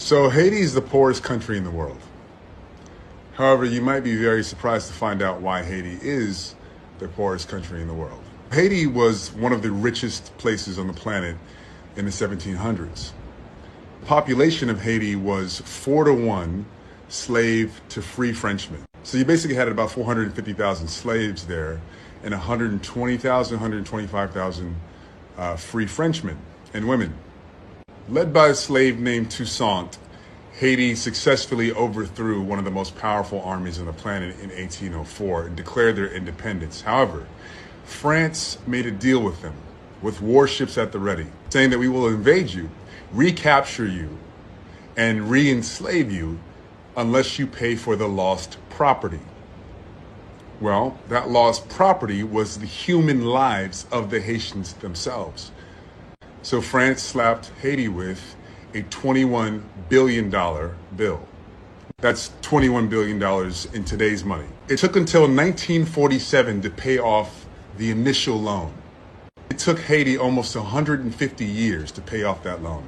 So Haiti is the poorest country in the world. However, you might be very surprised to find out why Haiti is the poorest country in the world. Haiti was one of the richest places on the planet in the 1700s. The population of Haiti was 4-to-1 slave to free Frenchmen. So you basically had about 450,000 slaves there and 120,000, 125,000 free Frenchmen and women. Led by a slave named Toussaint, Haiti successfully overthrew one of the most powerful armies on the planet in 1804 and declared their independence. However, France made a deal with them, with warships at the ready, saying that we will invade you, recapture you, and re-enslave you unless you pay for the lost property. Well, that lost property was the human lives of the Haitians themselves. So France slapped Haiti with a $21 billion bill. That's $21 billion in today's money. It took until 1947 to pay off the initial loan. It took Haiti almost 150 years to pay off that loan.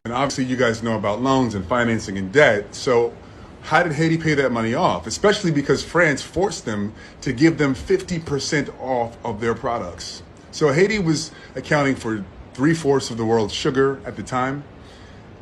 And obviously you guys know about loans and financing and debt. So how did Haiti pay that money off? Especially because France forced them to give them 50% off of their products. So Haiti was accounting for 3/4 of the world's sugar at the time.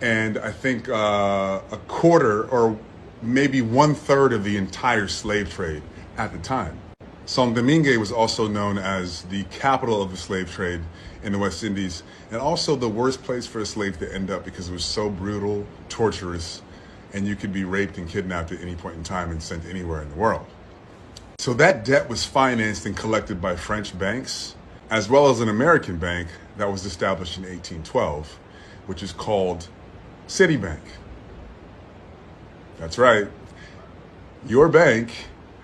And I think a quarter or maybe 1/3 of the entire slave trade at the time. Saint-Domingue was also known as the capital of the slave trade in the West Indies, and also the worst place for a slave to end up because it was so brutal, torturous, and you could be raped and kidnapped at any point in time and sent anywhere in the world. So that debt was financed and collected by French banks, as well as an American bank that was established in 1812, which is called Citibank. That's right. Your bank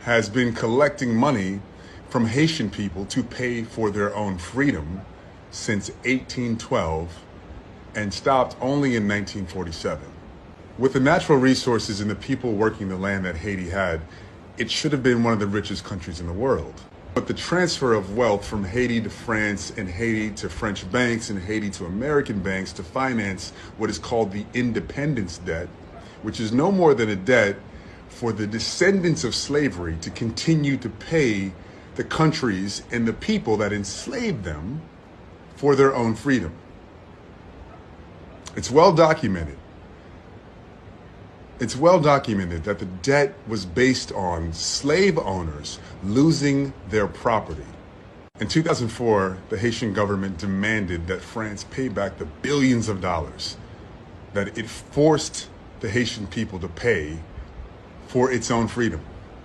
has been collecting money from Haitian people to pay for their own freedom since 1812 and stopped only in 1947. With the natural resources and the people working the land that Haiti had, it should have been one of the richest countries in the world. But the transfer of wealth from Haiti to France and Haiti to French banks and Haiti to American banks to finance what is called the independence debt, which is no more than a debt for the descendants of slavery to continue to pay the countries and the people that enslaved them for their own freedom. It's well documented. It's well documented that the debt was based on slave owners losing their property. In 2004, the Haitian government demanded that France pay back the billions of dollars that it forced the Haitian people to pay for its own freedom.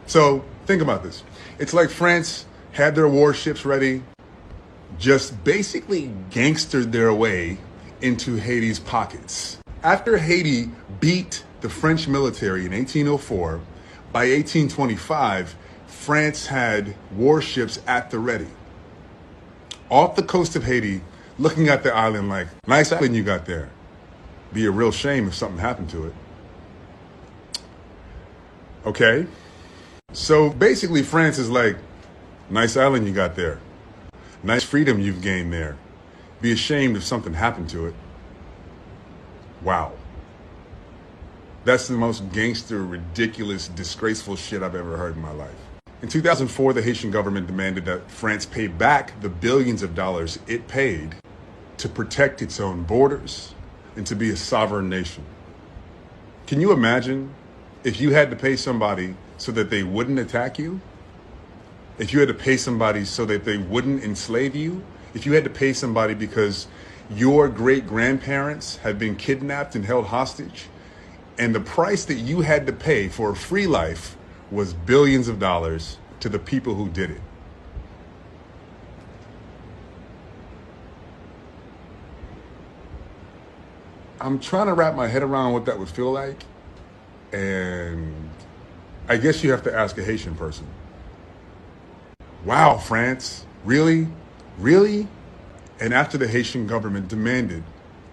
So think about this. It's like France had their warships ready, just basically gangstered their way into Haiti's pockets. After Haiti beat the French military in 1804, by 1825, France had warships at the ready, off the coast of Haiti, looking at the island like, nice island you got there. Be a real shame if something happened to it. Okay? So basically France is like, nice island you got there. Nice freedom you've gained there. Be ashamed if something happened to it. Wow. That's the most gangster, ridiculous, disgraceful shit I've ever heard in my life. In 2004, the Haitian government demanded that France pay back the billions of dollars it paid to protect its own borders and to be a sovereign nation. Can you imagine if you had to pay somebody so that they wouldn't attack you? If you had to pay somebody so that they wouldn't enslave you? If you had to pay somebody because your great-grandparents had been kidnapped and held hostage, and the price that you had to pay for a free life was billions of dollars to the people who did it. I'm trying to wrap my head around what that would feel like, and I guess you have to ask a Haitian person. Wow, France, really? Really? And after the Haitian government demanded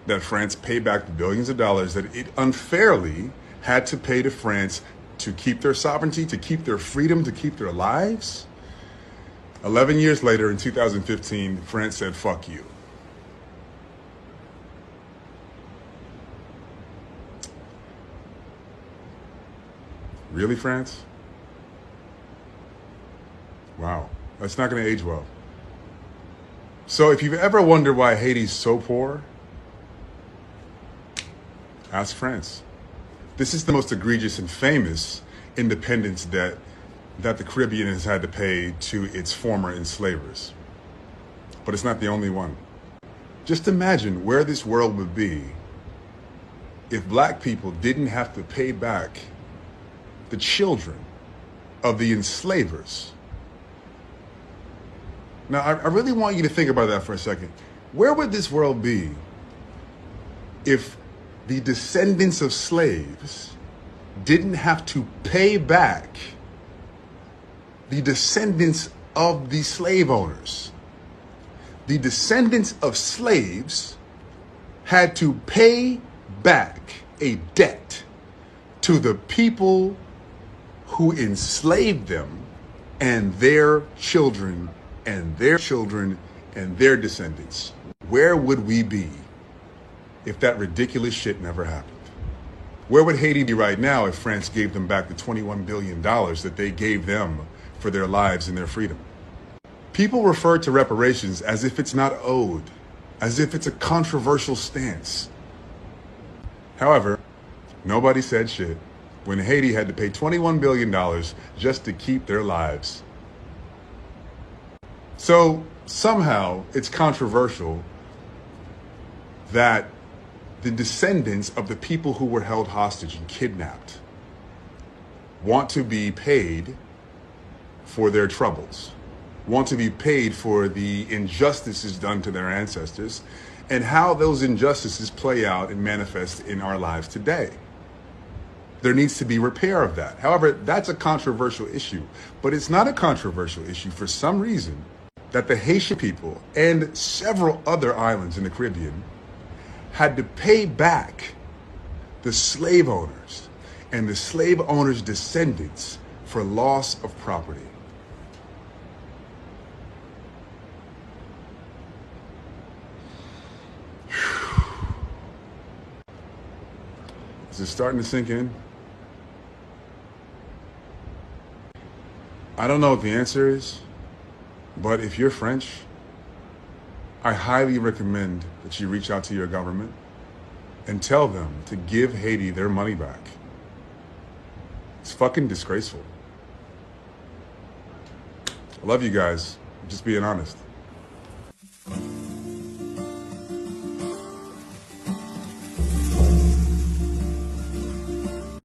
that France pay back the billions of dollars that it unfairly had to pay to France to keep their sovereignty, to keep their freedom, to keep their lives, 11 years later, in 2015, France said, fuck you. Really, France? Wow, that's not going to age well. So if you've ever wondered why Haiti's so poor, ask France. This is the most egregious and famous independence debt that the Caribbean has had to pay to its former enslavers. But it's not the only one. Just imagine where this world would be if black people didn't have to pay back the children of the enslavers. Now, I really want you to think about that for a second. Where would this world be if the descendants of slaves didn't have to pay back the descendants of the slave owners? The descendants of slaves had to pay back a debt to the people who enslaved them and their children and their children and their descendants. Where would we be if that ridiculous shit never happened? Where would Haiti be right now if France gave them back the $21 billion that they gave them for their lives and their freedom? People refer to reparations as if it's not owed, as if it's a controversial stance. However, nobody said shit when Haiti had to pay $21 billion just to keep their lives. So somehow it's controversial that the descendants of the people who were held hostage and kidnapped want to be paid for their troubles, want to be paid for the injustices done to their ancestors, and how those injustices play out and manifest in our lives today. There needs to be repair of that. However, that's a controversial issue, but it's not a controversial issue for some reason that the Haitian people and several other islands in the Caribbean had to pay back the slave owners and the slave owners' descendants for loss of property. Is it starting to sink in? I don't know what the answer is, but if you're French, I highly recommend that you reach out to your government and tell them to give Haiti their money back. It's fucking disgraceful. I love you guys. I'm just being honest.